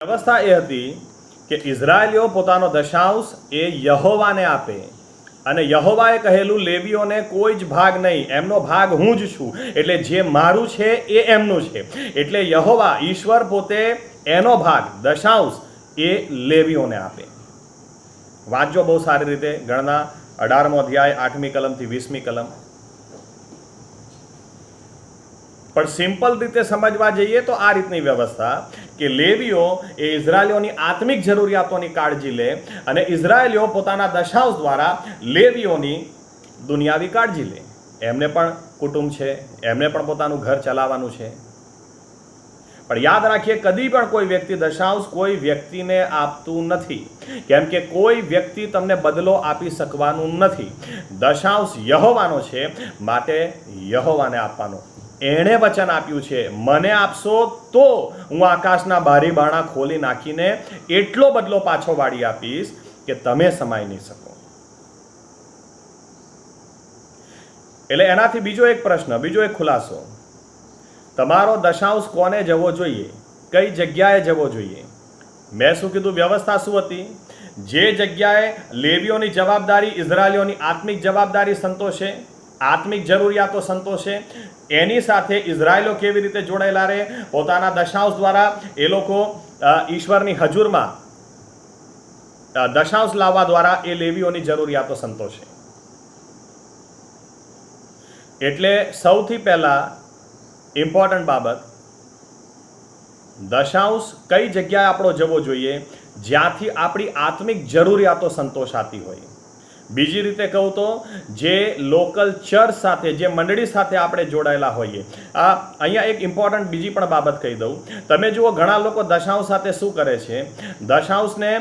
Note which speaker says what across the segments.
Speaker 1: વ્યવસ્થા એ હતી કે ઇઝરાયલીઓ પોતાનો દશાંશ એ યહોવાને આપે અને યહોવાએ કહેલું લેવીઓને કોઈ જ ભાગ નહીં, એમનો ભાગ હું જ છું, એટલે જે મારું છે એ એમનું છે. એટલે યહોવા ઈશ્વર પોતે એનો ભાગ દશાંશ એ લેવીઓને આપે. વાંચજો બહુ સારી રીતે ગણના 18મો અધ્યાય 8મી કલમથી 20મી કલમ. પણ સિમ્પલ રીતે સમજવા જઈએ તો આ રીતની વ્યવસ્થા કે લેવીઓ એ ઇઝરાયલીઓની આત્મિક જરૂરિયાતોની કાળજી લે અને ઇઝરાયલીઓ પોતાના દશાંશ દ્વારા લેવીઓની દુનિયાવી કાળજી લે. એમને પણ કુટુંબ છે, એમને પણ પોતાનું ઘર ચલાવવાનું છે. પણ યાદ રાખીએ, કદી પણ કોઈ વ્યક્તિ દશાંશ કોઈ વ્યક્તિને આપતું નથી, કેમ કે કોઈ વ્યક્તિ તમને બદલો આપી શકવાનું નથી. દશાંશ યહોવાનો છે, માટે યહોવાને આપવાનો. એણે વચન આપ્યું છે, મને આપશો તો હું આકાશના બારી બારણા ખોલી નાખીને એટલો બદલો પાછો વાળી આપીશ કે તમે સમાઈ નહીં શકો. એટલે એનાથી બીજો એક પ્રશ્ન, બીજો એક ખુલાસો, તમારો દશાંશ કોને જવો જોઈએ, કઈ જગ્યાએ જવો જોઈએ? મેં શું કીધું? વ્યવસ્થા શું હતી? જે જગ્યાએ લેવીઓની જવાબદારી ઇઝરાયલીઓની આત્મિક જવાબદારી સંતોષે, આત્મિક જરૂરિયાતો સંતોષે, એની સાથે ઇઝરાયલો કેવી રીતે જોડાયેલા રહે, પોતાના દશાંશ દ્વારા એ લોકો ઈશ્વરની હજુરમાં દશાંશ લાવવા દ્વારા એ લેવીઓની જરૂરિયાતો સંતોષે. એટલે સૌથી પહેલા ઇમ્પોર્ટન્ટ બાબત, દશાંશ કઈ જગ્યાએ આપણો જવો જોઈએ જ્યાંથી આપણી આત્મિક જરૂરિયાતો સંતોષાતી હોય. બીજી રીતે કહું તો જે લોકલ ચર્ચ સાથે, જે મંડળી સાથે આપણે જોડાયેલા હોઈએ. અહીંયા એક ઇમ્પોર્ટન્ટ બીજી પણ બાબત કહી દઉં. તમે જુઓ, ઘણા લોકો દશાંશ સાથે શું કરે છે, દશાંશને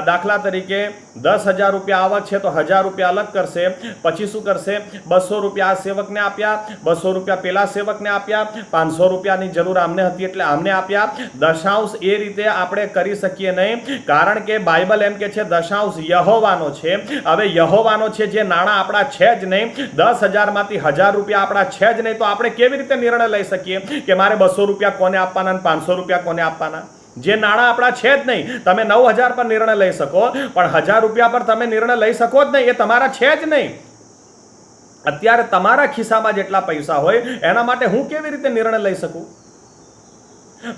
Speaker 1: દાખલા તરીકે 10,000 રૂપિયા આવક છે તો 1,000 રૂપિયા અલગ કરશે, પછી શું કરશે, 200 રૂપિયા આ સેવકને આપ્યા, 200 રૂપિયા પેલા સેવકને આપ્યા, 500 રૂપિયાની જરૂર આમને હતી એટલે આમને આપ્યા. દશાંશ એ રીતે આપણે કરી શકીએ નહીં, કારણ કે બાઇબલ એમ કે છે દશાંશ યહોવાનો છે. હવે યહોવાનો છે, જે નાણાં આપણા છે જ નહીં, 10,000 માંથી 1,000 રૂપિયા આપણા છે જ નહીં, તો આપણે કેવી રીતે નિર્ણય લઈ શકીએ કે મારે 200 રૂપિયા કોને આપવાના અને 500 રૂપિયા કોને આપવાના? જે નાણાં આપણા છે જ નહીં. તમે 9,000 પર નિર્ણય લઈ શકો, પણ 1,000 રૂપિયા પર તમે નિર્ણય લઈ શકો જ નહીં, એ તમારા છે જ નહીં. અત્યારે તમારા ખિસ્સામાં જેટલા પૈસા હોય એના માટે હું કેવી રીતે નિર્ણય લઈ શકું?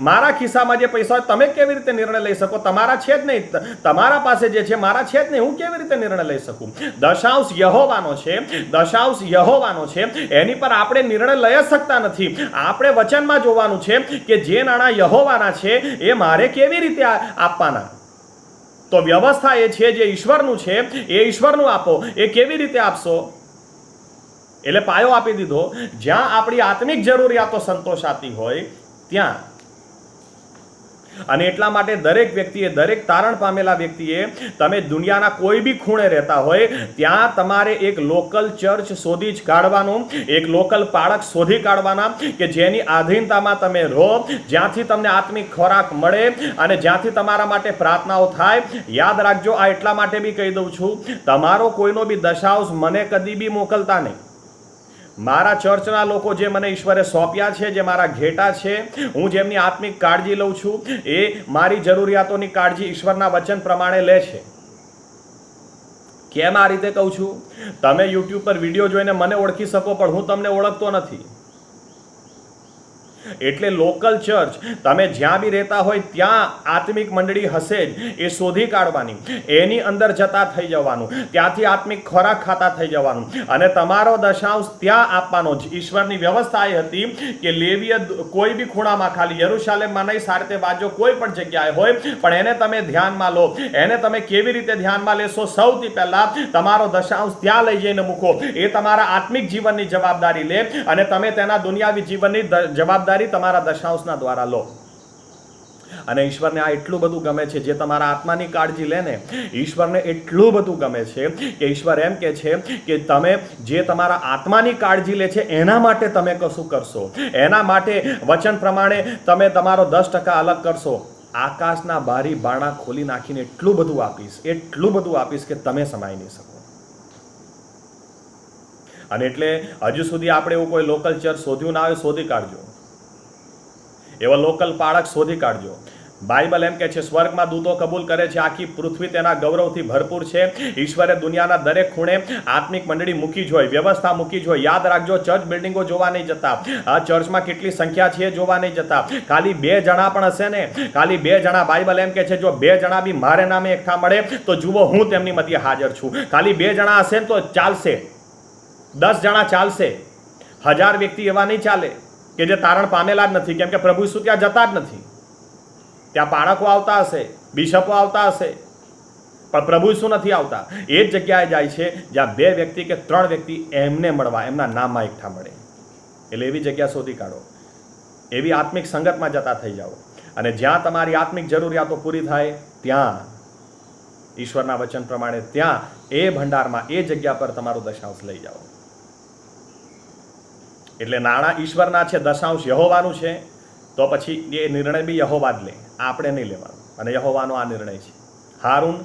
Speaker 1: મારા ખિસ્સામાં જે પૈસા હોય તમે કેવી રીતે નિર્ણય લઈ શકો? તમારા છે જ નહીં. તમારા પાસે જે છે મારા છે જ નહીં, હું કેવી રીતે નિર્ણય લઈ શકું? દશાંશ યહોવાનો છે, દશાંશ યહોવાનો છે, એની પર આપણે નિર્ણય લઈ જ શકતા નથી. આપણે વચનમાં જોવાનું છે કે જે નાણાં યહોવાના છે એ મારે કેવી રીતે આપવાના. તો વ્યવસ્થા એ છે, જે ઈશ્વરનું છે એ ઈશ્વરનું આપો. એ કેવી રીતે આપશો? એટલે પાયો આપી દીધો. જ્યાં આપણી આત્મિક જરૂરિયાતો સંતોષાતી હોય ત્યાં. અને એટલા માટે દરેક વ્યક્તિએ, દરેક તારણ પામેલા વ્યક્તિએ, તમે દુનિયાના કોઈ બી ખૂણે રહેતા હોય ત્યાં તમારે એક લોકલ ચર્ચ શોધી જ કાઢવાનું, એક લોકલ પાળક શોધી કાઢવાના કે જેની આધીનતામાં તમે રહો, જ્યાંથી તમને આત્મિક ખોરાક મળે અને જ્યાંથી તમારા માટે પ્રાર્થનાઓ થાય. યાદ રાખજો, આ એટલા માટે બી કહી દઉં છું, તમારો કોઈનો બી દશાંશ મને કદી બી મોકલતા નહીં. મારા ચર્ચના લોકો જે મને ઈશ્વરે સોંપ્યા છે, જે મારા ઘેટા છે, હું જેમની આત્મિક કાળજી લઉં છું, એ મારી જરૂરિયાતોની કાળજી ઈશ્વરના વચન પ્રમાણે લે છે. કેમ આ રીતે કહું છું? તમે યુટ્યુબ પર વિડીયો જોઈને મને ઓળખી શકો, પણ હું તમને ઓળખતો નથી. એટલે લોકલ ચર્ચ, તમે જ્યાં બી રહેતા હોય ત્યાં આત્મિક મંડળી હશે જ, એ શોધી કાઢવાની, એની અંદર જતા થઈ જવાનું, ત્યાંથી આત્મિક ખોરાક ખાતા થઈ જવાનું અને તમારો દશાંશ ત્યાં આપવાનો. ઈશ્વરની વ્યવસ્થા એ હતી કે લેવીય કોઈ બી ખૂણામાં, ખાલી યરુશાલેમમાં નહીં, સારી રીતે વાંચો, કોઈ પણ જગ્યાએ હોય, પણ એને તમે ધ્યાનમાં લો. એને તમે કેવી રીતે ધ્યાનમાં લેશો? સૌથી પહેલા તમારો દશાંશ ત્યાં લઈ જઈને મૂકો. એ તમારા આત્મિક જીવનની જવાબદારી લે અને તમે તેના દુનિયાવી જીવનની જવાબદારી તમારા દશાંશના દ્વારા લો. અને ઈશ્વરને આ એટલું બધું ગમે છે, જે તમારા આત્માની કાળજી લે ને, ઈશ્વરને એટલું બધું ગમે છે કે ઈશ્વર એમ કે છે કે તમે જે તમારા આત્માની કાળજી લે છે એના માટે તમે કશું કરશો, એના માટે વચન પ્રમાણે તમે તમારો 10% અલગ કરશો. આકાશના બારી બારણા ખોલી નાખીને એટલું બધું આપીશ, એટલું બધું આપીશ કે તમે સમાઈ નહીં શકો. અને એટલે હજુ સુધી આપણે એવું કોઈ લોકલ ચર્ચ શોધ્યું ના હોય, શોધી કાઢજો. એવા લોકલ પાળક શોધી કાઢજો. બાઇબલ એમ કહે છે સ્વર્ગમાં દૂતો કબૂલ કરે છે, આખી પૃથ્વી તેના ગૌરવથી ભરપૂર છે. ઈશ્વરે દુનિયાના દરેક ખૂણે આત્મિક મંડળી મૂકી જ હોય, વ્યવસ્થા મૂકી જ હોય. યાદ રાખજો, ચર્ચ બિલ્ડિંગો જોવા નહીં જતા, આ ચર્ચમાં કેટલી સંખ્યા છે જોવા નહીં જતા. ખાલી 2 જણા પણ હશે ને, ખાલી 2 જણા, બાઇબલ એમ કહે છે જો 2 જણા બી મારે નામે એકઠા મળે તો જુઓ હું તેમની મધ્ય હાજર છું. ખાલી 2 જણા હશે ને તો ચાલશે, 10 જણા ચાલશે, 1000 વ્યક્તિ એવા નહીં ચાલે કે જે તારણ પામેલા જ નથી, કેમ કે પ્રભુ ઈસુ ત્યાં જતા જ નથી. ત્યાં પાળકો આવતા હશે, બિશપો આવતા હશે, પણ પ્રભુ ઈસુ નથી આવતા. એ જ જગ્યાએ જાય છે જ્યાં 2 વ્યક્તિ કે 3 વ્યક્તિ એમને મળવા, એમના નામમાં એકઠા મળે. એટલે એવી જગ્યા શોધી કાઢો, એવી આત્મિક સંગતમાં જતા થઈ જાઓ, અને જ્યાં તમારી આત્મિક જરૂરિયાતો પૂરી થાય ત્યાં ઈશ્વરના વચન પ્રમાણે ત્યાં એ ભંડારમાં, એ જગ્યા પર તમારું દશાંશ લઈ જાઓ. એટલે નાણાં ઈશ્વરના છે, દશાંશ યહોવાનું છે, તો પછી એ નિર્ણય બી યહોવા જ લે, આપણે નહીં લેવાનો. અને યહોવાનો આ નિર્ણય છે. હારૂન,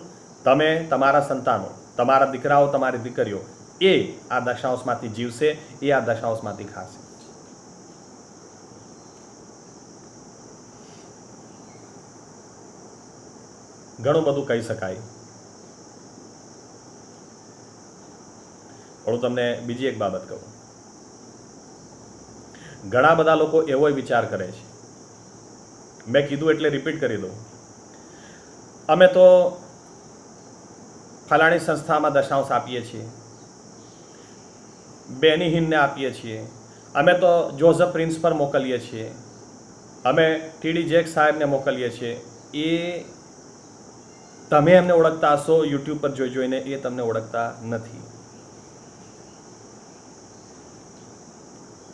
Speaker 1: તમે, તમારા સંતાનો, તમારા દીકરાઓ, તમારી દીકરીઓ એ આ દશાંશમાંથી જીવશે, એ આ દશાંશમાંથી ખાશે. ઘણું બધું કહી શકાય, પણ હું તમને બીજી એક બાબત કહું. ઘણા બધા લોકો એવો વિચાર કરે છે, મેં કીધું એટલે રિપીટ કરી દઉં, અમે તો ફલાણી સંસ્થામાં દશાંશ આપીએ છીએ, બેનીહિનને આપીએ છીએ, અમે તો જોઝફ પ્રિન્સ પર મોકલીએ છીએ, અમે ટીડી જેક સાહેબને મોકલીએ છીએ. એ તમે એમને ઓળખતા હશો યુટ્યુબ પર જોઈ જોઈને, એ તમને ઓળખતા નથી.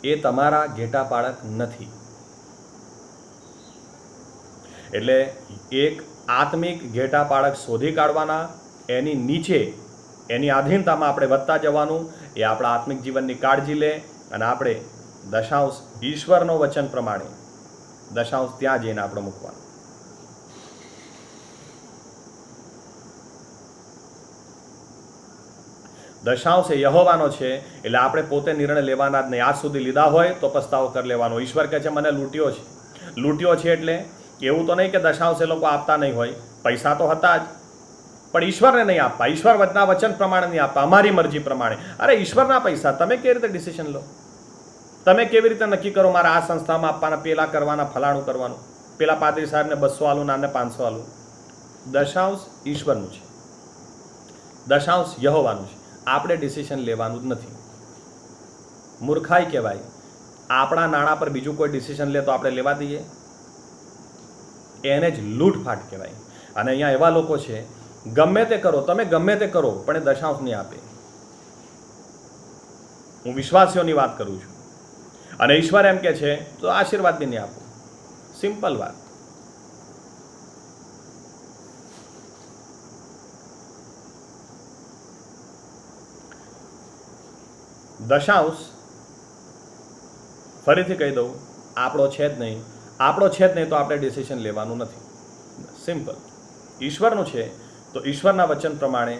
Speaker 1: એ તમારા ઘેટા પાળક નથી. એટલે એક આત્મિક ઘેટા પાળક શોધી કાઢવાના, એની નીચે એની આધીનતામાં આપણે વધતા જવાનું. એ આપણા આત્મિક જીવનની કાળજી લે, અને આપણે દશાંશ ઈશ્વરનો વચન પ્રમાણે દશાંશ ત્યાં જઈને આપણે મૂકવાનું. દશાંશ એ યહોવાનો છે, એટલે આપણે પોતે નિર્ણય લેવાના જ નહીં. આજ સુધી લીધા હોય તો પસ્તાવો કરી લેવાનો. ઈશ્વર કહે છે મને લૂંટ્યો છે. લૂંટ્યો છે એટલે એવું તો નહીં કે દશાંશ એ લોકો આપતા નહીં હોય, પૈસા તો હતા જ, પણ ઈશ્વરને નહીં આપવા, ઈશ્વરના વચન પ્રમાણે નહીં આપવા, અમારી મરજી પ્રમાણે. અરે ઈશ્વરના પૈસા તમે કેવી રીતે ડિસિઝન લો? તમે કેવી રીતે નક્કી કરો મારા આ સંસ્થામાં આપવાના, પેલા કરવાના, ફલાણું કરવાનું, પેલા પાદરી સાહેબને 200 આલું, નાને 500 આલું? દશાંશ ઈશ્વરનું છે, દશાંશ યહોવાનું છે. આપણે ડિસિઝન લેવાનું જ નથી. મૂર્ખાઈ કહેવાય. આપણા નાણાં પર બીજું કોઈ ડિસિઝન લે તો આપણે લેવા દઈએ, એને જ લૂંટફાટ કહેવાય. અને અહીંયા એવા લોકો છે, ગમે તે કરો, તમે ગમે તે કરો, પણ એ દશાંશ નહીં આપે. હું વિશ્વાસીઓની વાત કરું છું. અને ઈશ્વર એમ કે છે તો આશીર્વાદ બી નહીં આપો. સિમ્પલ વાત. દશાંશ ફરીથી કહી દઉં, આપણો છે જ નહીં. આપણો છે જ નહીં તો આપણે ડિસિઝન લેવાનું નથી. સિમ્પલ. ઈશ્વરનું છે તો ઈશ્વરના વચન પ્રમાણે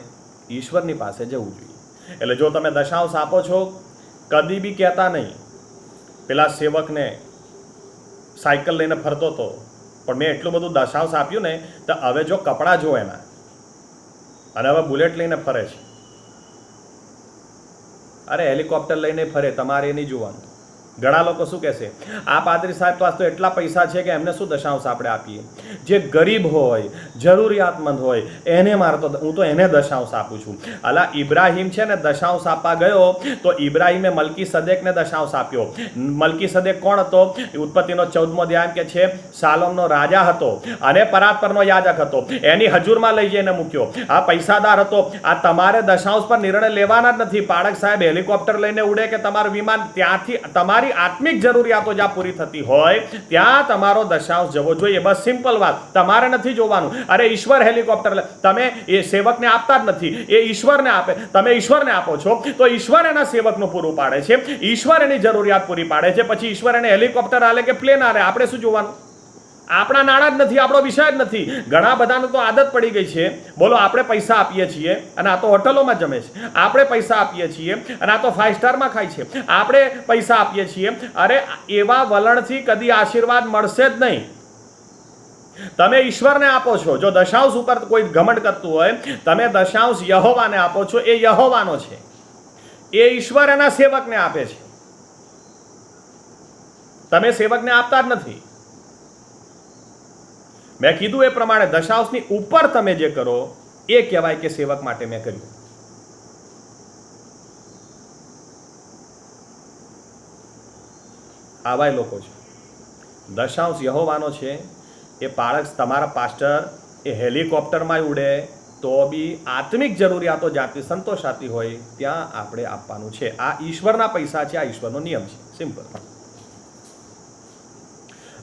Speaker 1: ઈશ્વરની પાસે જવું જોઈએ. એટલે જો તમે દશાંશ આપો છો, કદી બી કહેતા નહીં પેલા સેવકને સાયકલ લઈને ફરતો હતો, પણ મેં એટલું બધું દશાંશ આપ્યું ને તો હવે જો કપડાં જો એના, અને હવે બુલેટ લઈને ફરે છે. અરે હેલિકોપ્ટર લઈને ફરે, તમારે નહીં જોવાનું. ઘણા લોકો શું કહેશે, આ પાદરી સાહેબ પાસે તો એટલા પૈસા છે કે એમને શું દશાંશ આપણે આપીએ? જે ગરીબ હોય, જરૂરિયાતમંદ હોય, એને મારે તો, હું તો એને દશાંશ આપું છું. અલા ઇબ્રાહિમ છે ને, દશાંશ આપવા ગયો તો ઇબ્રાહિમે મલકી સદેકને દશાંશ આપ્યો. મલકી સદેક કોણ હતો? ઉત્પત્તિનો 14મો અધ્યાય કે છે શાલોમનો રાજા હતો અને પરાત્પરનો યાજક હતો. એની હજુરમાં લઈ જઈને મૂક્યો. આ પૈસાદાર હતો. આ તમારે દશાંશ પર નિર્ણય લેવાના જ નથી. પાળક સાહેબ હેલિકોપ્ટર લઈને ઉડે કે તમારું વિમાન, ત્યાંથી તમારી આત્મિક જરૂરિયાતો જ્યાં પૂરી થતી હોય ત્યાં તમારો દશાંશ જવો જોઈએ. બસ સિમ્પલ વાત. તમારે નથી જોવાનું. અરે ઈશ્વર હેલિકોપ્ટર, તમે એ સેવકને આપતા જ નથી, એ ઈશ્વરને આપે. તમે ઈશ્વરને આપો છો તો ઈશ્વર એના સેવકનું પૂરું પાડે છે, ઈશ્વર એની જરૂરિયાત પૂરી પાડે છે. પછી ઈશ્વર એને હેલિકોપ્ટર આલે કે પ્લેન આલે, આપણે શું જોવાનું? આપણા નાણાં જ નથી, આપણો વિષય જ નથી. ઘણા બધાને તો આદત પડી ગઈ છે, બોલો આપણે પૈસા આપીએ છીએ અને આ તો હોટલોમાં જમે છે, આપણે પૈસા આપીએ છીએ અને આ તો 5 સ્ટારમાં ખાય છે, આપણે પૈસા આપીએ છીએ. અરે એવા વલણથી કદી આશીર્વાદ મળશે જ નહીં. તમે ઈશ્વરને આપો છો. જો દશાંશ ઉપર કોઈ ઘમંડ કરતું હોય, તમે દશાંશ યહોવાને આપો છો, એ યહોવાનો છે, એ ઈશ્વર એના સેવકને આપે છે. તમે સેવકને આપતા જ નથી. મેં કીધું એ પ્રમાણે દશાંશની ઉપર તમે જે કરો એ કહેવાય કે સેવક માટે મેં કર્યું. આવા લોકો છે. દશાંશ યહોવાનો છે. એ બાળક, તમારા પાસ્ટર એ હેલિકોપ્ટરમાં ઉડે તો બી આત્મિક જરૂરિયાતો જ્યાંથી સંતોષાતી હોય ત્યાં આપણે આપવાનું છે. આ ઈશ્વરના પૈસા છે, આ ઈશ્વરનો નિયમ છે. સિમ્પલ.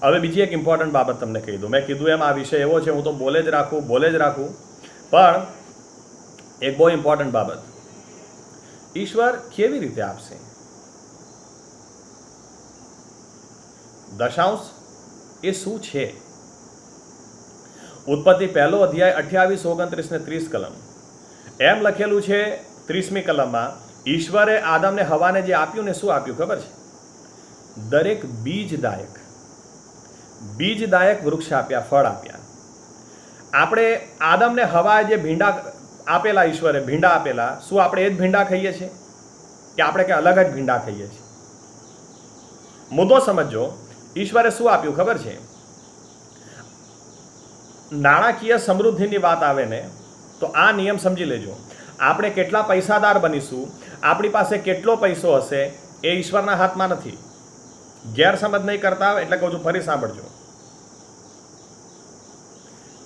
Speaker 1: હવે બીજી એક ઇમ્પોર્ટન્ટ બાબત તમને કહી દઉં. મેં કીધું એમ આ વિષય એવો છે, હું તો બોલે જ રાખું, પણ એક બહુ ઇમ્પોર્ટન્ટ બાબત, ઈશ્વર કેવી રીતે આપશે? દશાંશ એ શું છે? ઉત્પત્તિ 1 અધ્યાય 28, 29 ને 30 કલમ એમ લખેલું છે. 30મી કલમમાં ઈશ્વરે આદમને હવાને જે આપ્યું ને, શું આપ્યું ખબર છે? દરેક બીજદાયક વૃક્ષ આપ્યા, ફળ આપ્યા. આપણે આદમને હવાએ જે ભીંડા આપેલા, ઈશ્વરે ભીંડા આપેલા, શું આપણે એ જ ભીંડા ખાઈએ છીએ કે આપણે કંઈ અલગ જ ભીંડા ખાઈએ છીએ? મુદ્દો સમજો. ઈશ્વરે શું આપ્યું ખબર છે? નાણાકીય સમૃદ્ધિની વાત આવે ને તો આ નિયમ સમજી લેજો. આપણે કેટલા પૈસાદાર બનીશું, આપણી પાસે કેટલો પૈસો હશે, એ ઈશ્વરના હાથમાં નથી. ગેરસમજ નહીં કરતા, એટલે કહું છું, ફરી સાંભળજો.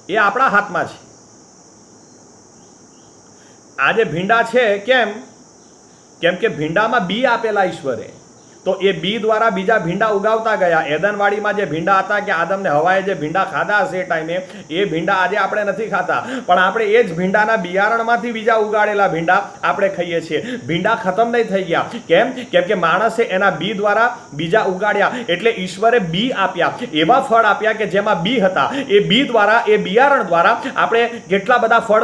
Speaker 1: એ આપણા હાથમાં છે. આજે ભીંડા છે કેમ? કેમ કે ભીંડામાં બી આપેલા ઈશ્વરે, તો એ બી દ્વારા બીજા ભીંડા ઉગાવતા ગયા. એદનવાડીમાં જે ભીંડા હતા, કે આદમને હવાએ જે ભીંડા ખાધા હશે એ ટાઈમે, એ ભીંડા આજે આપણે નથી ખાતા, પણ આપણે એ જ ભીંડાના બિયારણમાંથી બીજા ઉગાડેલા ભીંડા આપણે ખાઈએ છીએ. ભીંડા ખતમ નહીં થઈ ગયા. કેમ? કેમ કે માણસે એના બી દ્વારા બીજા ઉગાડ્યા. એટલે ઈશ્વરે બી આપ્યા, એવા ફળ આપ્યા કે જેમાં બી હતા. એ બી દ્વારા, એ બિયારણ દ્વારા આપણે કેટલા બધા ફળ,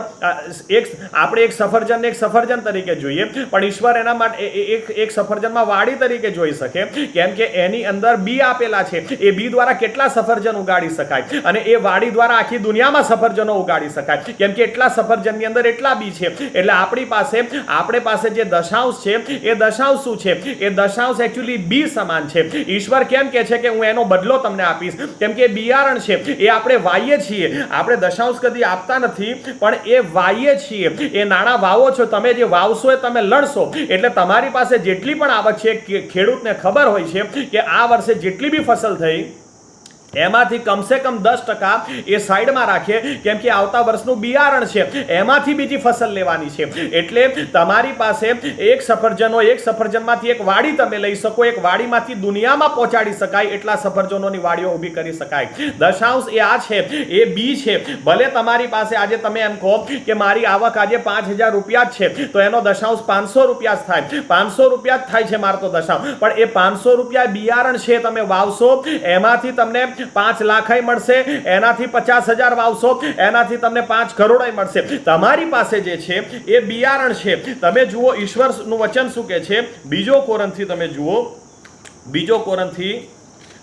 Speaker 1: આપણે એક સફરજનને એક સફરજન તરીકે જોઈએ, પણ ઈશ્વર એના માટે એક સફરજનમાં વાડી તરીકે જોઈ શકે. કેમ કે એની અંદર બી આપેલા છે. એ બી દ્વારા કેટલા સફરજન ઉગાડી શકાય, અને એ વાડી દ્વારા આખી દુનિયામાં સફરજનો ઉગાડી શકાય. કેમ કે એટલા સફરજનની અંદર એટલા બી છે. એટલે આપણી પાસે જે દશાંશ છે, એ દશાંશ શું છે? એ દશાંશ એકચ્યુઅલી બી સમાન છે. ઈશ્વર કેમ કે છે કે હું એનો બદલો તમને આપીશ? કેમ કે બિયારણ છે, એ આપણે વાઈએ છીએ. આપણે દશાંશ કદી આપતા નથી, પણ એ વાઈએ છીએ. એ નાણાં વાવો છો, તમે જે વાવશો એ તમે લણશો. એટલે તમારી પાસે જેટલી પણ આવક છે, ખેડૂતને ખબર હોય છે કે આ વર્ષે જેટલી બી ફસલ થઈ, એમાંથી કમસે કમ 10% એ સાઈડમાં રાખે. કેમ કે આવતા વર્ષનું બિયારણ છે, એમાંથી બીજી ફસલ લેવાની છે. એટલે તમારી પાસે એક સફરજન હોય, એક સફરજનમાંથી એક વાડી તમે લઈ શકો, એક વાડીમાંથી દુનિયામાં પહોંચાડી શકાય એટલા સફરજનોની વાડીઓ ઊભી કરી શકાય. દશાંશ એ આ છે, એ બી છે. ભલે તમારી પાસે આજે તમે એમ કહો કે મારી આવક આજે 5000 રૂપિયા જ છે, તો એનો દશાંશ 500 રૂપિયા જ થાય. 500 રૂપિયા જ થાય છે મારતો દશાંશ. પણ એ 500 રૂપિયા બિયારણ છે, તમે વાવશો, એમાંથી તમને 5 લાખ મળશે. એનાથી 50,000 વાવશો, એનાથી તમને 5 કરોડ મળશે. તમારી પાસે જે છે એ બિયારણ છે. તમે જુઓ ઈશ્વરનું વચન શું કહે છે. 2 કોરિન્થી તમે જુઓ, 2 કોરિન્થી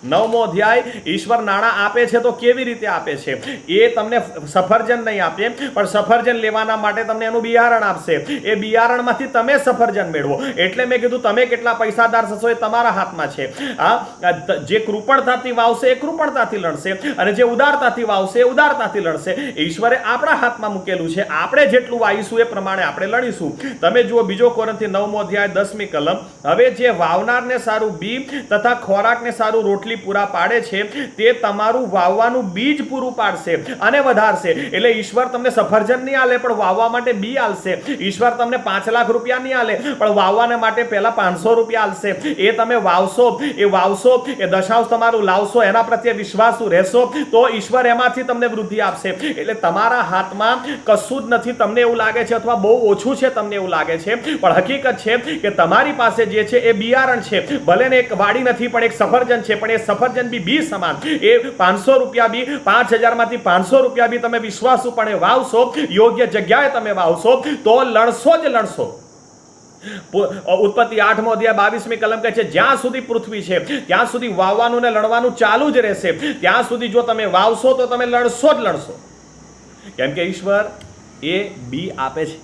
Speaker 1: 9મો અધ્યાય. ઈશ્વર નાણાં આપે છે તો કેવી રીતે આપે છે? એ તમને સફરજન નહીં આપે, પણ સફરજન લેવાના માટે તમને એનું બિયારણ આપશે. એ બિયારણમાંથી તમે સફરજન મેળવો. એટલે મેં કીધું તમે કેટલા પૈસાદાર થશો એ તમારા હાથમાં છે. જે કૃપણતાથી વાવશે એ કૃપણતાથી લડશે, અને જે ઉદારતાથી વાવશે એ ઉદારતાથી લડશે. ઈશ્વરે આપણા હાથમાં મૂકેલું છે. આપણે જેટલું વાવીશું એ પ્રમાણે આપણે લડીશું. તમે જુઓ 2 કોરિન્થી 9મો અધ્યાય 10મી કલમ. હવે જે વાવનારને સારું બી તથા ખોરાકને સારું રોટલી પૂરા પાડે છે, તે તમારું વાવવાનું બીજ પૂરું પાડશે અને વધારશે. એટલે ઈશ્વર તમને સફરજન નહીં આલે, પણ વાવવા માટે બી આલશે. ઈશ્વર તમને 5 લાખ રૂપિયા નહીં આલે, પણ વાવવાને માટે પહેલા 500 રૂપિયા આલશે. એ તમે વાવશો, એ દશાંશ તમારું લાવશો, એના પ્રત્યે વિશ્વાસુ રહેશો, તો ઈશ્વર એમાંથી તમને વૃદ્ધિ આપશે. એટલે તમારા હાથમાં કશું જ નથી. તમને એવું લાગે છે, અથવા બહુ ઓછું છે તમને એવું લાગે છે, પણ હકીકત છે કે તમારી પાસે જે છે એ બિયારણ છે. ભલે ને એક વાડી નથી, પણ એક સફરજન છે. પણ એ સફરજન બી સમાન. એ 500 રૂપિયા બી, 5000 માંથી 500 રૂપિયા બી તમે વિશ્વાસુપણે વાવશો, યોગ્ય જગ્યાએ તમે વાવશો, તો લણશો જ લણશો. ઉત્પત્તિ 8મો અધ્યાય 22મી કલમ કહે છે જ્યાં સુધી પૃથ્વી છે ત્યાં સુધી વાવવાનું ને લણવાનું ચાલુ જ રહેશે. ત્યાં સુધી જો તમે વાવશો તો તમે લણશો જ લણશો. કેમ કે ઈશ્વર એ બી આપે છે.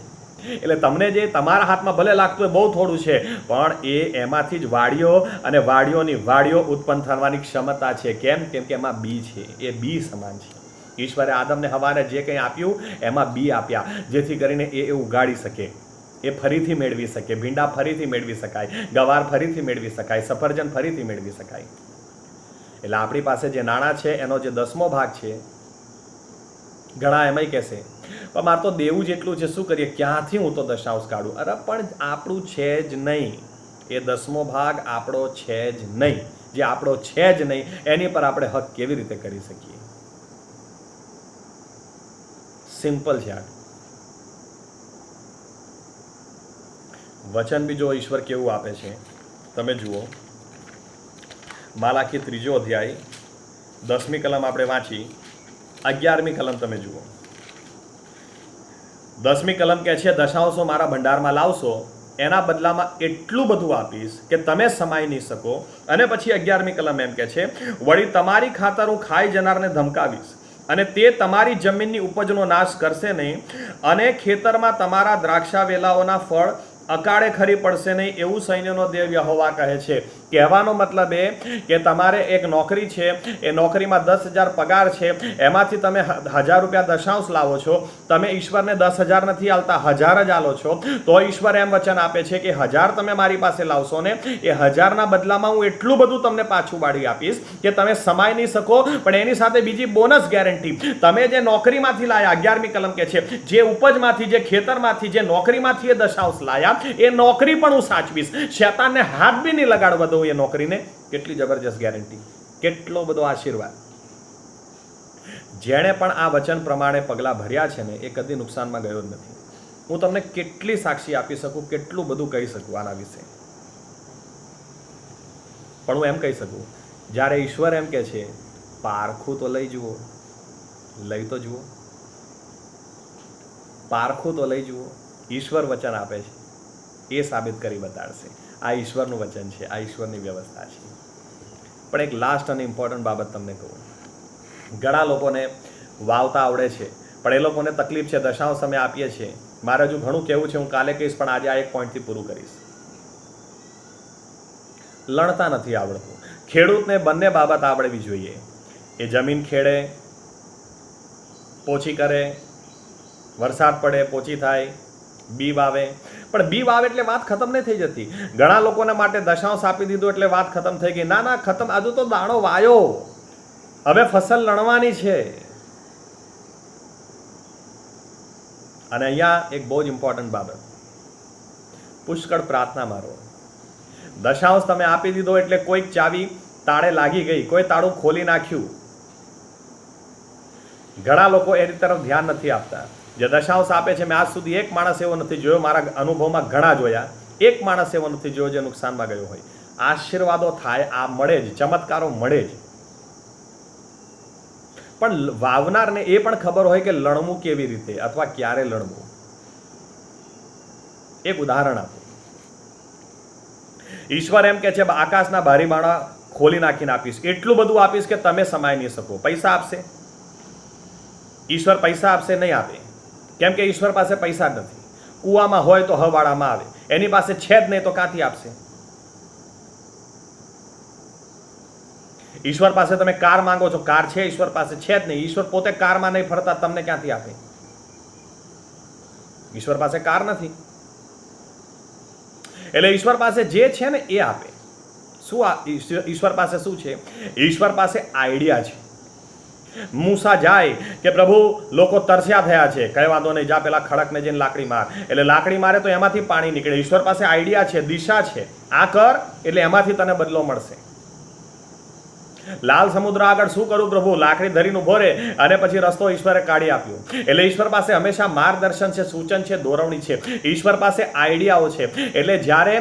Speaker 1: એટલે તમને જે તમારા હાથમાં ભલે લાગતું હોય બહુ થોડું છે, પણ એમાંથી જ વાડીઓ અને વાડીઓની વાડીઓ ઉત્પન્ન થવાની ક્ષમતા છે. કેમ? કેમ કે એમાં બી છે. એ બી સમાન છે. ઈશ્વરે આદમને હવાને જે કંઈ આપ્યું એમાં બી આપ્યા, જેથી કરીને એ ઉગાડી શકે, એ ફરીથી મેળવી શકે. ભીંડા ફરીથી મેળવી શકાય, ગવાર ફરીથી મેળવી શકાય, સફરજન ફરીથી મેળવી શકાય. એટલે આપણી પાસે જે નાણાં છે એનો જે 10મો ભાગ છે, ઘણા એમાંય કહેશે પણ મારે તો દેવું જ એટલું છે, શું કરીએ, ક્યાંથી હું તો દશાંશ કાઢું? અરે પણ આપણું છે જ નહીં. એ 10મો ભાગ આપણો છે જ નહીં. જે આપણો છે જ નહીં એની પર આપણે હક કેવી રીતે કરી શકીએ? સિમ્પલ છે. વચન બીજો ઈશ્વર કેવું આપે છે તમે જુઓ. માલાખી 3જો અધ્યાય 10મી કલમ આપણે વાંચી, 11મી કલમ તમે જુઓ. 10મી કલમ કહે છે દશાંશો મારા ભંડારમાં લાવશો, એના બદલામાં એટલું બધું આપીશ કે તમે સમાઈ નહીં શકો. અને પછી 11મી કલમ એમ કહે છે વળી તમારી ખાતર હું ખાઈ જનારને ધમકાવીશ અને તે તમારી જમીનની ઉપજનો નાશ કરશે નહીં, અને ખેતરમાં તમારા દ્રાક્ષા વેલાઓના ફળ અકાળે ખરી પડશે નહીં, એવું સૈન્યનો દેવ યહોવા કહે છે. કહેવાનો મતલબ એ કે તમારે એક નોકરી છે, એ નોકરીમાં 10,000 પગાર છે, એમાંથી તમે 1,000 રૂપિયા દશાંશ લાવો છો, તમે ઈશ્વરને 10,000 નથી આલતા, 1,000 જ આલો છો, તો ઈશ્વર એમ વચન આપે છે કે 1,000 તમે મારી પાસે લાવશો ને એ 1,000ના બદલામાં હું એટલું બધું તમને પાછું વાળી આપીશ કે તમે સમાઈ નહીં શકો. પણ એની સાથે બીજી બોનસ ગેરંટી, તમે જે નોકરીમાંથી લાયા, 11મી કલમ કે છે જે ઉપજમાંથી, જે ખેતરમાંથી, જે નોકરીમાંથી એ દશાંશ લાયા, એ નોકરી પણ હું સાચવીશ. શેતાનને હાથ બી નહીં લગાડવા દઉં એ નોકરીને. કેટલી જબરજસ્ત ગેરંટી, કેટલો બધો આશીર્વાદ. જેણે પણ આ વચન પ્રમાણે પગલાં ભર્યા છે ને એ કદી નુકસાનમાં ગયો જ નથી. હું તમને કેટલી સાક્ષી આપી શકું, કેટલું બધું કહી શકું આના વિશે. પણ હું એમ કહી શકું, જ્યારે ઈશ્વર એમ કે છે પારખું તો લઈ જુઓ, લઈ તો જુઓ, પારખું તો લઈ જુઓ. ઈશ્વર વચન આપે છે, એ સાબિત કરી બતાડશે. આ ઈશ્વરનું વચન છે, આ ઈશ્વરની વ્યવસ્થા છે. પણ એક લાસ્ટ અને ઇમ્પોર્ટન્ટ બાબત તમને કહું. ઘણા લોકોને વાવતા આવડે છે પણ એ લોકોને તકલીફ છે, દશાંશ અમે આપીએ છીએ. મારે હજુ ઘણું કહેવું છે, હું કાલે કહીશ, પણ આજે આ એક પોઈન્ટથી પૂરું કરીશ. લણતા નથી આવડતું. ખેડૂતને બંને બાબત આવડવી જોઈએ. એ જમીન ખેડે, પોચી કરે, વરસાદ પડે પોચી થાય, બી વાવે. પણ બી વાવે એટલે વાત ખતમ નહીં થઈ જતી. ઘણા લોકોને માટે દશાંશ આપી દીધું એટલે વાત ખતમ થઈ ગઈ. ના ના, ખતમ. હજુ તો દાણો વાયો, હવે ફસલ લણવાની છે. અને અહીંયા એક બહુ જ ઇમ્પોર્ટન્ટ બાબત, પુષ્કળ પ્રાર્થના મારો. દશાંશ તમે આપી દીધો એટલે કોઈક ચાવી તાળે લાગી ગઈ, કોઈ તાળું ખોલી નાખ્યું. ઘણા લોકો એની તરફ ધ્યાન નથી આપતા. જે દશાંશ આપે છે, મેં આજ સુધી એક માણસ એવો નથી જોયો, મારા અનુભવમાં ઘણા જોયા, એક માણસ એવો નથી જોયો જે નુકસાનમાં ગયો હોય. આશીર્વાદો થાય, આ મળે જ, ચમત્કારો મળે જ. પણ વાવનારને એ પણ ખબર હોય કે લણવું કેવી રીતે અથવા ક્યારે લણવું. એક ઉદાહરણ આપું. ઈશ્વર એમ કે છે આકાશના બારી બાણા ખોલી નાખીને આપીશ, એટલું બધું આપીશ કે તમે સમાઈ નહીં શકો. પૈસા આપશે ઈશ્વર? પૈસા આપશે? નહીં આપે. કેમ કે ઈશ્વર પાસે પૈસા જ નથી. કૂવામાં હોય તો હવાડામાં આવે, એની પાસે છે જ નહીં તો ક્યાંથી આપશે? ઈશ્વર પાસે તમે કાર માંગો છો, કાર છે ઈશ્વર પાસે? છે જ નહીં. ઈશ્વર પોતે કારમાં નહીં ફરતા, તમને ક્યાંથી આપે? ઈશ્વર પાસે કાર નથી. એટલે ઈશ્વર પાસે જે છે ને એ આપે. શું ઈશ્વર પાસે શું છે? ઈશ્વર પાસે આઈડિયા છે. મૂસા જાય કે પ્રભુ લોકો તરસ્યા થયા છે, કઈ વાંધો નહીં, જા પેલા ખડકને જઈને લાકડી માર. એટલે લાકડી મારે તો એમાંથી પાણી નીકળે. ઈશ્વર પાસે આઈડિયા છે, દિશા છે, આ કર એટલે એમાંથી તને બદલો મળશે. લાલ સમુદ્ર આગળ શું કરું પ્રભુ, લાકડી ધરીને ઉભો રહે અને પછી રસ્તો ઈશ્વરે કાઢી આપ્યો. એટલે ઈશ્વર પાસે હંમેશા માર્ગદર્શન છે, સૂચન છે, દોરવણી છે. ઈશ્વર પાસે આઈડિયાઓ છે. એટલે જ્યારે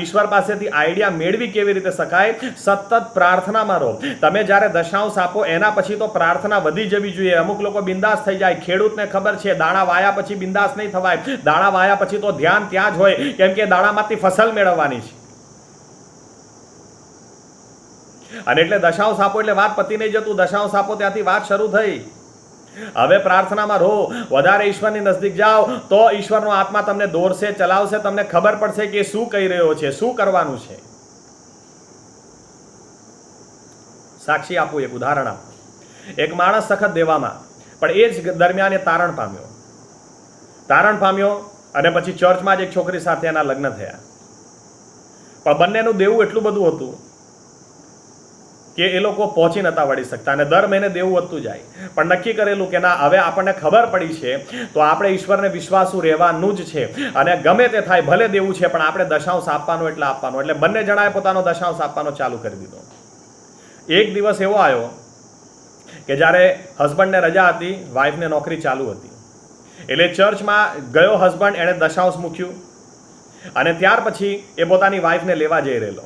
Speaker 1: ઈશ્વર પાસેથી આઈડિયા મેળવી કેવી રીતે શકાય, સતત પ્રાર્થનામાં રહો. તમે જ્યારે દશાંશ આપો એના પછી તો પ્રાર્થના વધી જવી જોઈએ. અમુક લોકો બિંદાસ થઈ જાય. ખેડૂતને ખબર છે દાણા વાયા પછી બિંદાસ નહીં થવાય. દાણા વાયા પછી તો ધ્યાન ત્યાં જ હોય, કેમ કે દાણામાંથી ફસલ મેળવવાની છે. અને એટલે દશાંશ આપો એટલે વાત પતી નહીં જતું. દશાંશ આપો ત્યાંથી વાત શરૂ થઈ. હવે પ્રાર્થનામાં રહો, વધારે ઈશ્વરની નજદીક જાઓ તો ઈશ્વરનો આત્મા તમને દોરશે, ચલાવશે. તમને ખબર પડશે કે શું કહી રહ્યો છે, શું કરવાનું છે. સાક્ષી આપું, એક ઉદાહરણ આપું. એક માણસ સખત દેવામાં, પણ એ જ દરમિયાન એ તારણ પામ્યો અને પછી ચર્ચમાં જ એક છોકરી સાથે એના લગ્ન થયા. પણ બંનેનું દેવું એટલું બધું હતું કે એ લોકો પહોંચી નતા વળી શકતા અને દર મહિને દેવું વધતું જાય. પણ નક્કી કરેલું કે ના, હવે આપણને ખબર પડી છે તો આપણે ઈશ્વરને વિશ્વાસુ રહેવાનું જ છે. અને ગમે તે થાય, ભલે દેવું છે પણ આપણે દશાંશ આપવાનો એટલે આપવાનો. એટલે બંને જણાએ પોતાનો દશાંશ આપવાનો ચાલુ કરી દીધો. એક દિવસ એવો આવ્યો કે જ્યારે હસબન્ડને રજા હતી, વાઈફને નોકરી ચાલુ હતી. એટલે ચર્ચમાં ગયો હસબન્ડ, એણે દશાંશ મૂક્યું અને ત્યાર પછી એ પોતાની વાઈફને લેવા જઈ રહેલો.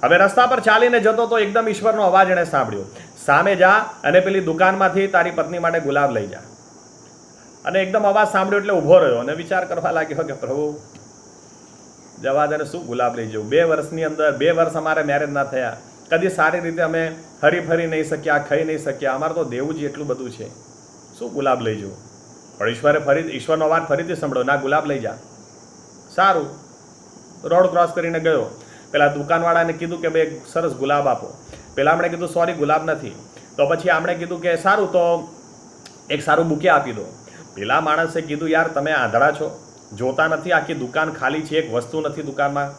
Speaker 1: હવે રસ્તા પર ચાલીને જતો તો એકદમ ઈશ્વરનો અવાજ એણે સાંભળ્યો, સામે જા અને પેલી દુકાનમાંથી તારી પત્ની માટે ગુલાબ લઈ જા. અને એકદમ અવાજ સાંભળ્યો એટલે ઊભો રહ્યો અને વિચાર કરવા લાગ્યો કે પ્રભુ જવા દે, શું ગુલાબ લઈ જવું. 2 વર્ષની અંદર 2 વર્ષ અમારે મેરેજ ના થયા, કદી સારી રીતે અમે હરીફરી નહીં શક્યા, ખાઈ નહીં શક્યા. અમારે તો દેવું જ એટલું બધું છે, શું ગુલાબ લઈ જવું. પણ ઈશ્વરનો અવાજ ફરીથી સાંભળ્યો, ના ગુલાબ લઈ જા. સારું, રોડ ક્રોસ કરીને ગયો. પેલા દુકાનવાળાને કીધું કે ભાઈ સરસ ગુલાબ આપો. પેલા આપણે કીધું સોરી ગુલાબ નથી. તો પછી આપણે કીધું કે સારું, તો એક સારું બુકે આપી દો. પેલા માણસે કીધું યાર તમે આંધળા છો, જોતા નથી આખી દુકાન ખાલી છે, એક વસ્તુ નથી દુકાનમાં,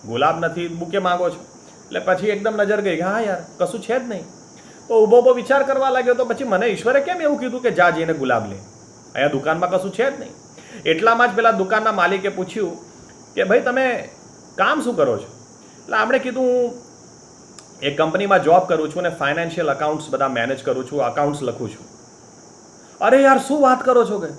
Speaker 1: ગુલાબ નથી, બુકે માંગો છો. એટલે પછી એકદમ નજર ગઈ, હા યાર કશું છે જ નહીં. તો ઊભો વિચાર કરવા લાગ્યો. તો પછી મને ઈશ્વરે કેમ એવું કીધું કે જા જઈને ગુલાબ લે, અહીંયા દુકાનમાં કશું છે જ નહીં. એટલામાં જ પેલા દુકાનના માલિકે પૂછ્યું કે ભાઈ તમે કામ શું કરો છો. એટલે આપણે કીધું હું એક કંપનીમાં જોબ કરું છું અને ફાઇનાન્શિયલ અકાઉન્ટ્સ બધા મેનેજ કરું છું, અકાઉન્ટ્સ લખું છું. અરે યાર શું વાત કરો છો કે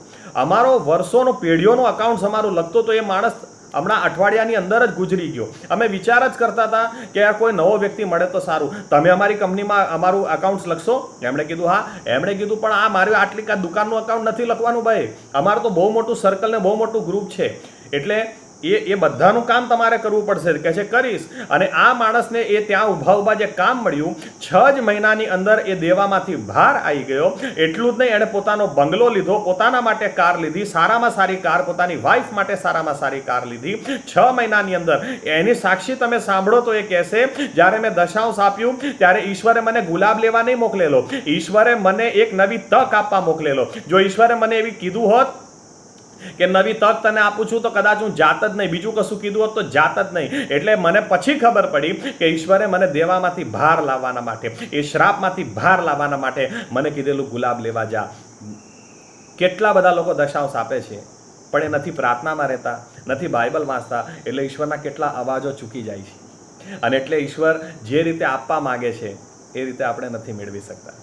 Speaker 1: અમારો વર્ષોનો પેઢીઓનો અકાઉન્ટ્સ અમારું લખતો તો એ માણસ હમણાં અઠવાડિયાની અંદર જ ગુજરી ગયો. અમે વિચાર જ કરતા હતા કે યાર કોઈ નવો વ્યક્તિ મળે તો સારું, તમે અમારી કંપનીમાં અમારું અકાઉન્ટ્સ લખશો. એમણે કીધું હા. એમણે કીધું પણ આ મારી આટલી દુકાનનું અકાઉન્ટ નથી લખવાનું ભાઈ, અમારું તો બહુ મોટું સર્કલ ને બહુ મોટું ગ્રુપ છે, એટલે એ બધાનું કામ તમારે કરવું પડશે. કે છે કરીશ. અને આ માણસને એ ત્યાં ઊભા જે કામ મળ્યું, 6 જ મહિનાની અંદર એ દેવામાંથી બહાર આવી ગયો. એટલું જ નહીં, એણે પોતાનો બંગલો લીધો, પોતાના માટે કાર લીધી, સારામાં સારી કાર, પોતાની વાઈફ માટે સારામાં સારી કાર લીધી 6 મહિનાની અંદર. એની સાક્ષી તમે સાંભળો તો એ કહેશે જ્યારે મેં દશાંશ આપ્યું ત્યારે ઈશ્વરે મને ગુલાબ લેવા નહીં મોકલેલો, ઈશ્વરે મને એક નવી તક આપવા મોકલેલો. જો ઈશ્વરે મને એવી કીધું હોત કે નવી તક તને આપું છું તો કદાચ હું જાત જ નહીં, બીજું કશું કીધું હોત તો જાત જ નહીં. એટલે મને પછી ખબર પડી કે ઈશ્વરે મને દેવામાંથી બહાર લાવવાના માટે, એ શ્રાપમાંથી બહાર લાવવાના માટે મને કીધેલું ગુલાબ લેવા જા. કેટલા બધા લોકો દશાંશ આપે છે પણ એ નથી પ્રાર્થનામાં રહેતા, નથી બાઇબલ વાંચતા, એટલે ઈશ્વરના કેટલા અવાજો ચૂકી જાય છે. અને એટલે ઈશ્વર જે રીતે આપવા માગે છે એ રીતે આપણે નથી મેળવી શકતા.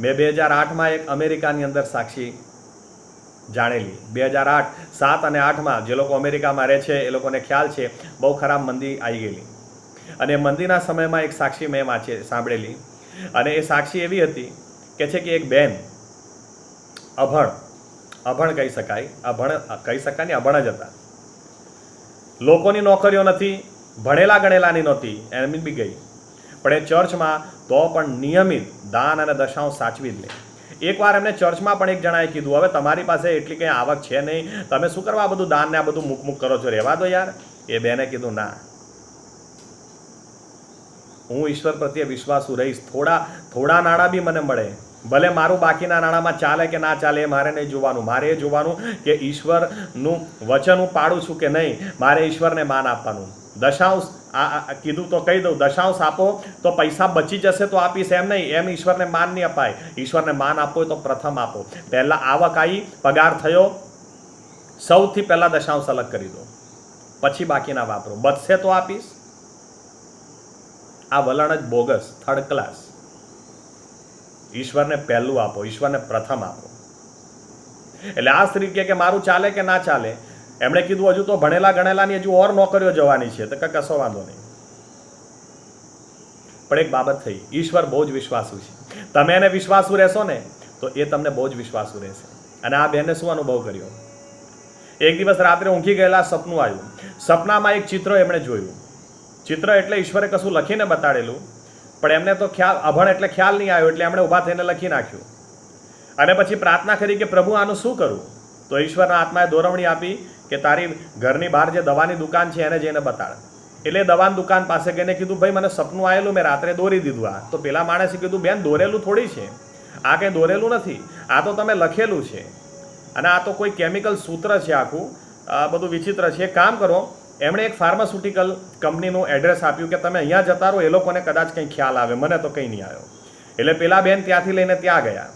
Speaker 1: મેં 2008માં એક અમેરિકાની અંદર સાક્ષી જાણેલી. 2008, 7 અને 8માં જે લોકો અમેરિકામાં રહે છે એ લોકોને ખ્યાલ છે બહુ ખરાબ મંદી આવી ગયેલી. અને મંદીના સમયમાં એક સાક્ષી મેં સાંભળેલી. અને એ સાક્ષી એવી હતી કે છે કે એક બેન અભણ કહી શકાય, અભણ જ હતા. લોકોની નોકરીઓ નથી, ભણેલા ગણેલાની નહોતી, એમ બી ગઈ. પણ એ ચર્ચમાં તો પણ નિયમિત દાન અને દશાંશ સાચવી જ લે. એકવાર એમને ચર્ચમાં પણ એક જણાએ કીધું હવે તમારી પાસે એટલી કંઈ આવક છે નહીં, તમે શું કરવા આ બધું દાન ને આ બધું મુક કરો છો, રહેવા દો યાર. એ બેને કીધું ના, હું ઈશ્વર પ્રત્યે વિશ્વાસુ રહીશ. થોડા નાણાં બી મને મળે, ભલે મારું બાકીના નાણાંમાં ચાલે કે ના ચાલે એ મારે નહીં જોવાનું. મારે એ જોવાનું કે ઈશ્વરનું વચન હું પાડું છું કે નહીં. મારે ઈશ્વરને માન આપવાનું. દશાંશ કીધું તો કહી દઉં, દશાંશ આપો તો પૈસા બચી જશે તો આપીશ એમ નહીં, એમ ઈશ્વરને માન નહીં અપાય. ઈશ્વરને માન આપો હોય તો પ્રથમ આપો. પહેલાં આવક આવી, પગાર થયો, સૌથી પહેલાં દશાંશ અલગ કરી દો, પછી બાકીના વાપરો. બચશે તો આપીશ. આ વલણ જ બોગસ, થર્ડ ક્લાસ. ઈશ્વરને પહેલું આપો, ઈશ્વરને પ્રથમ આપો. એટલે આ સ્ત્રી કે મારું ચાલે કે ના ચાલે, એમણે કીધું હજુ તો ભણેલા ગણેલાની હજુ ઓર નોકરીઓ જવાની છે, તો કે કશો વાંધો નહીં. પણ એક બાબત થઈ, ઈશ્વર બહુ જ વિશ્વાસુ છે. તમે એને વિશ્વાસુ રહેશો ને તો એ તમને બહુ જ વિશ્વાસુ રહેશે. અને આ બેને શું અનુભવ કર્યો? એક દિવસ રાત્રે ઊંઘી ગયેલા સપનું આવ્યું. સપનામાં એક ચિત્ર એમણે જોયું. ચિત્ર એટલે ઈશ્વરે કશું લખીને બતાડેલું, પણ એમને તો અભણ એટલે ખ્યાલ નહીં આવ્યો, એટલે એમણે ઊભા થઈને લખી નાખ્યું. અને પછી પ્રાર્થના કરી કે પ્રભુ આનું શું કરું? તો ઈશ્વરના આત્માએ દોરવણી આપી કે તારી ઘરની બહાર જે દવાની દુકાન છે એને જઈને બતાડ. એટલે દવાની દુકાન પાસે ગઈને કીધું ભાઈ મને સપનું આવેલું, મેં રાત્રે દોરી દીધું. આ તો પેલા માણસે કીધું બેન દોરેલું થોડી છે, આ કંઈ દોરેલું નથી, આ તો તમે લખેલું છે, અને આ તો કોઈ કેમિકલ સૂત્ર છે, આખું બધું વિચિત્ર છે. એક કામ કરો, એમણે એક ફાર્માસ્યુટિકલ કંપનીનું એડ્રેસ આપ્યું કે તમે અહીંયા જતા રહો, એ લોકોને કદાચ કંઈ ખ્યાલ આવે, મને તો કંઈ નહીં આવ્યો. એટલે પેલા બેન ત્યાંથી લઈને ત્યાં ગયા,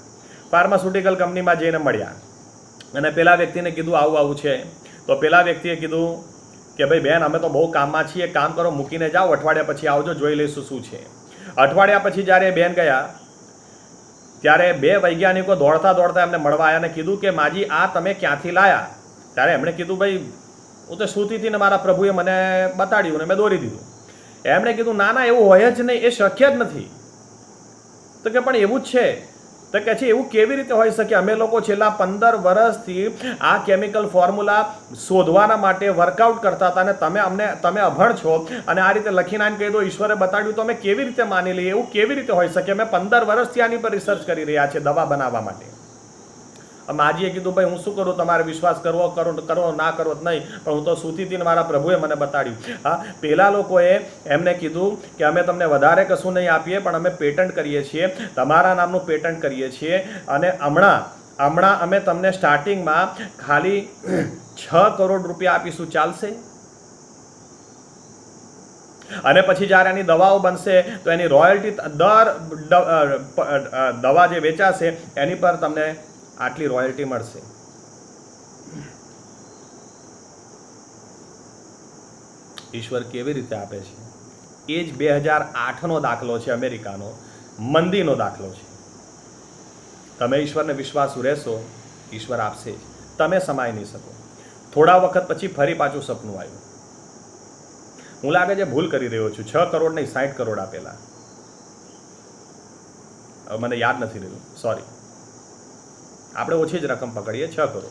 Speaker 1: ફાર્માસ્યુટિકલ કંપનીમાં જઈને મળ્યા અને પેલા વ્યક્તિને કીધું આવું આવું છે. તો પેલા વ્યક્તિએ કીધું કે ભાઈ બેન અમે તો બહુ કામમાં છીએ, કામ કરો મૂકીને જાઓ, અઠવાડિયા પછી આવજો, જોઈ લઈશું શું છે. અઠવાડિયા પછી જ્યારે બેન ગયા ત્યારે 2 વૈજ્ઞાનિકો દોડતા દોડતા એમને મળવા આવ્યા અને કીધું કે માજી આ તમે ક્યાંથી લાયા? ત્યારે એમણે કીધું ભાઈ હું તો સૂતી હતી ને મારા પ્રભુએ મને બતાડ્યું ને મેં દોરી દીધું. એમણે કીધું ના ના એવું હોય જ નહીં, એ શક્ય જ નથી. તો કે પણ એવું જ છે. તો કે છે એવું કેવી રીતે હોઈ શકે? અમે લોકો છેલ્લા 15 વર્ષથી આ કેમિકલ ફોર્મ્યુલા શોધવાના માટે વર્કઆઉટ કરતા હતા અને તમે અભણ છો અને આ રીતે લખીને આને કહી દો ઈશ્વરે બતાડ્યું તો અમે કેવી રીતે માની લઈએ? એવું કેવી રીતે હોઈ શકે? અમે 15 વર્ષથી આની પર રિસર્ચ કરી રહ્યા છે દવા બનાવવા માટે. માજીએ કીધું ભાઈ હું શું કરું, તમારે વિશ્વાસ કરવો કરો ના કરવો નહીં, પણ હું તો સૂતી હતી ને મારા પ્રભુએ મને બતાડ્યું. હા, પેલા લોકોએ એમને કીધું કે અમે તમને વધારે કશું નહીં આપીએ, પણ અમે પેટન્ટ કરીએ છીએ, તમારા નામનું પેટન્ટ કરીએ છીએ, અને હમણાં અમે તમને સ્ટાર્ટિંગમાં ખાલી 6 કરોડ રૂપિયા આપીશું, ચાલશે? અને પછી જ્યારે એની દવાઓ બનશે તો એની રોયલ્ટી દવા જે વેચાશે એની પર તમને આટલી રોયલ્ટી મળશે. ઈશ્વર કેવી રીતે આપે છે? એ જ 2008નો દાખલો છે, અમેરિકાનો મંદીનો દાખલો છે. તમે ઈશ્વરને વિશ્વાસુ રહેશો, ઈશ્વર આપશે જ. તમે સમાઈ નહીં શકો. થોડા વખત પછી ફરી પાછું સપનું આવ્યું. હું લાગે છે ભૂલ કરી રહ્યો છું, 6 કરોડ નહીં 60 કરોડ આપેલા, મને યાદ નથી રહ્યું, સોરી. આપણે ઓછી જ રકમ પકડીએ, 6 કરોડ.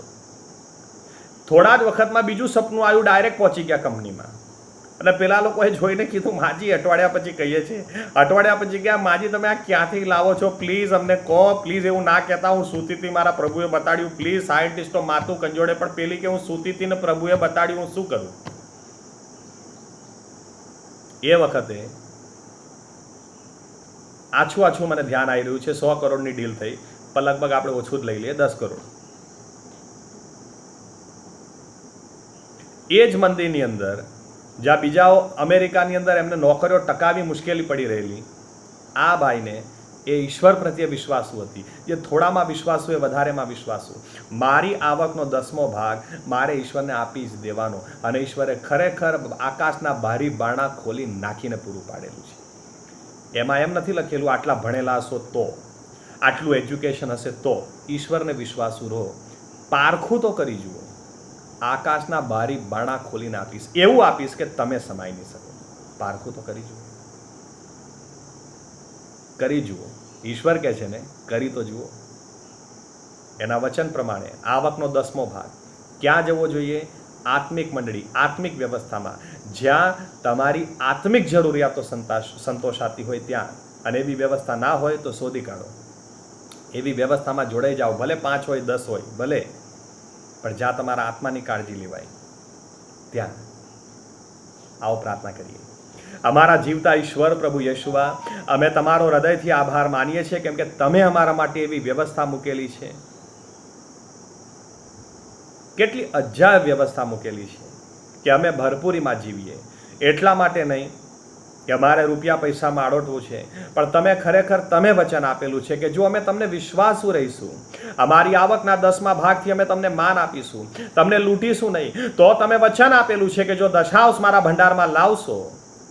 Speaker 1: થોડા જ વખતમાં બીજું સપનું આવ્યું, ડાયરેક્ટ પહોંચી ગયા કંપનીમાં. અને પેલા લોકોએ જોઈને કીધું માજી અઠવાડિયા પછી કહીએ છીએ. અઠવાડિયા પછી ગયા, માજી તમે આ ક્યાંથી લાવો છો? પ્લીઝ અમને કહો, પ્લીઝ એવું ના કહેતા હું સૂતી હતી મારા પ્રભુએ બતાડ્યું, પ્લીઝ. સાયન્ટિસ્ટો માથું કંજોડે, પણ પેલી કે હું સૂતી હતી ને પ્રભુએ બતાડ્યું, હું શું કરું? એ વખતે આછું મને ધ્યાન આવી રહ્યું છે, 100 કરોડની ડીલ થઈ, પણ લગભગ આપણે ઓછું જ લઈ લઈએ, 10 કરોડ. એ જ મંદિરની અંદર જ્યાં બીજાઓ અમેરિકાની અંદર એમને નોકરીઓ ટકાવી મુશ્કેલી પડી રહેલી, આ ભાઈને એ ઈશ્વર પ્રત્યે વિશ્વાસુ હતી. જે થોડામાં વિશ્વાસુ એ વધારેમાં વિશ્વાસુ. મારી આવકનો 10મો ભાગ મારે ઈશ્વરને આપી જ દેવાનો, અને ઈશ્વરે ખરેખર આકાશના બારી બારણા ખોલી નાખીને પૂરું પાડેલું છે. એમાં એમ નથી લખેલું આટલા ભણેલા હશો તો, આટલું એજ્યુકેશન હશે તો. ઈશ્વરને વિશ્વાસુ રહો, પારખું તો કરી જુઓ, આકાશના બારી બારણા ખોલીને આપીશ, એવું આપીશ કે તમે સમાઈ નહીં શકો. પારખું તો કરી જુઓ, કરી જુઓ. ઈશ્વર કહે છે ને, કરી તો જુઓ. એના વચન પ્રમાણે આવકનો 10મો ભાગ ક્યાં જવો જોઈએ? આત્મિક મંડળી, આત્મિક વ્યવસ્થામાં, જ્યાં તમારી આત્મિક જરૂરિયાતો સંતોષાતી હોય ત્યાં. અને એવી વ્યવસ્થા ના હોય તો શોધી કાઢો. એવી વ્યવસ્થામાં જોડાઈ જાઓ, ભલે 5 હોય 10 હોય ભલે, પણ જ્યાં તમારા આત્માની કાળજી લેવાય ત્યાં. આવો પ્રાર્થના કરીએ. અમારા જીવતા ઈશ્વર પ્રભુ યેશુઆ, અમે તમારો હૃદયથી આભાર માનીએ છીએ, કેમ કે તમે અમારા માટે એવી વ્યવસ્થા મૂકેલી છે. કેટલી અજાયબ વ્યવસ્થા મૂકેલી છે કે અમે ભરપૂરીમાં જીવીએ. એટલા માટે નહીં કે અમારે રૂપિયા પૈસામાં આડોટવું છે, પણ તમે ખરેખર તમે વચન આપેલું છે કે જો અમે તમને વિશ્વાસુ રહીશું, અમારી આવકના 10મા ભાગથી અમે તમને માન આપીશું, તમને લૂંટીશું નહીં, તો તમે વચન આપેલું છે કે જો દશાંશ મારા ભંડારમાં લાવશો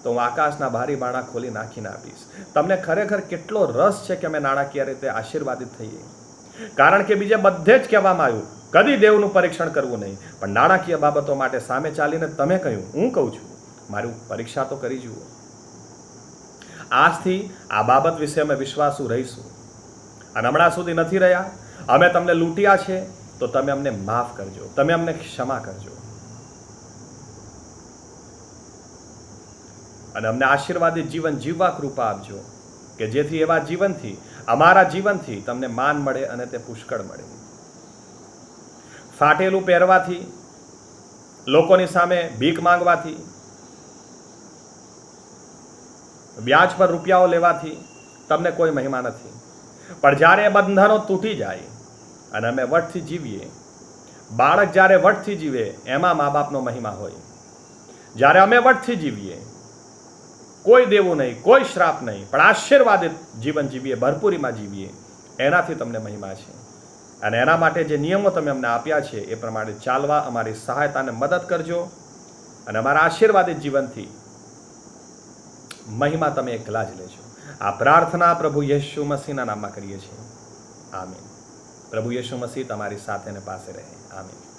Speaker 1: તો હું આકાશના બારી બાણા ખોલી નાખીને આપીશ. તમને ખરેખર કેટલો રસ છે કે અમે નાણાકીય રીતે આશીર્વાદિત થઈએ? કારણ કે બીજે બધે જ કહેવામાં આવ્યું કદી દેવનું પરીક્ષણ કરવું નહીં, પણ નાણાકીય બાબતો માટે સામે ચાલીને તમે કહ્યું, હું કહું છું મારું પરીક્ષા તો કરી જુઓ. આજથી આ બાબત વિશે અમે વિશ્વાસુ રહીશું. અને હમણાં સુધી નથી રહ્યા, અમે તમને લૂંટ્યા છે, તો તમે અમને માફ કરજો, તમે અમને ક્ષમા કરજો અને અમને આશીર્વાદિત જીવન જીવવા કૃપા આપજો કે જેથી એવા જીવનથી, અમારા જીવનથી તમને માન મળે અને તે પુષ્કળ મળે. ફાટેલું પહેરવાથી, લોકોની સામે ભીખ માંગવાથી, વ્યાજ પર રૂપિયાઓ લેવાથી તમને કોઈ મહિમા નથી. પણ જ્યારે એ બંધનો તૂટી જાય અને અમે વટથી જીવીએ, બાળક જ્યારે વટથી જીવે એમાં મા બાપનો મહિમા હોય. જ્યારે અમે વટથી જીવીએ, કોઈ દેવું નહીં, કોઈ શ્રાપ નહીં, પણ આશીર્વાદિત જીવન જીવીએ, ભરપૂરીમાં જીવીએ, એનાથી તમને મહિમા છે. અને એના માટે જે નિયમો તમે અમને આપ્યા છે એ પ્રમાણે ચાલવા અમારી સહાયતાને મદદ કરજો અને અમારા આશીર્વાદિત જીવનથી મહિમા તમે એકલા જ લેજો. આ પ્રાર્થના પ્રભુ યેશુ મસીહના નામમાં કરીએ છીએ. આમીન. પ્રભુ યેશુ મસીહ તમારી સાથે ને પાસે રહે. આમીન.